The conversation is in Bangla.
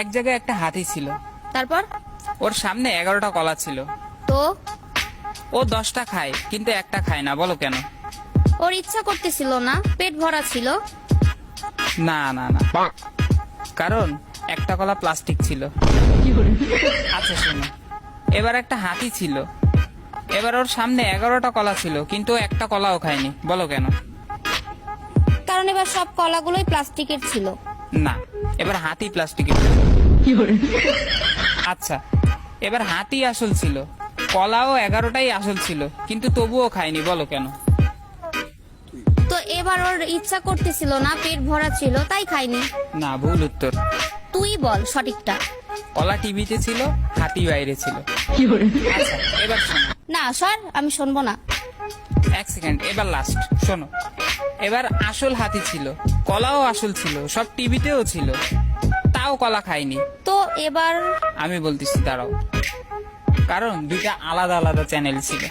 এক জায়গায় একটা হাতি ছিল, তারপর? ওর সামনে 11টা কলা ছিল। তো ও 10টা খায় কিন্তু একটা খায় না, বলো কেন? ওর ইচ্ছা করতেছিল না, পেট ভরা ছিল। না না না, কারণ একটা কলা প্লাস্টিক ছিল। আচ্ছা শোনো, এবার একটা হাতি ছিল, এবার ওর সামনে 11টা কলা ছিল কিন্তু ও একটা কলাও খায়নি, বলো কেন? কারণ এবার সব কলাগুলোই প্লাস্টিকের ছিল। না, এবার হাতি প্লাস্টিকের। আচ্ছা, এবার হাতি আসল ছিল, কলাও 11টাই আসল ছিল কিন্তু তবুও খায়নি, বলো কেন? তো এবার ওর ইচ্ছা করতেছিল না, পেট ভরা ছিল, তাই খাইনি। না, ভুল উত্তর। তুই বল সঠিকটা। কলা টিভিতে ছিল, হাতি বাইরে ছিল। আচ্ছা, এবার শোনো। না সর, আমি শুনবো না। এক সেকেন্ড, এবার লাস্ট শোনো। এবার আসল হাতি ছিল, কলাও আসল ছিল, সব টিভিতেও ছিল, তাও কলা খায়নি। তো এবার আমি বলতেছি, দাঁড়াও। কারণ দুইটা আলাদা আলাদা চ্যানেল ছিল।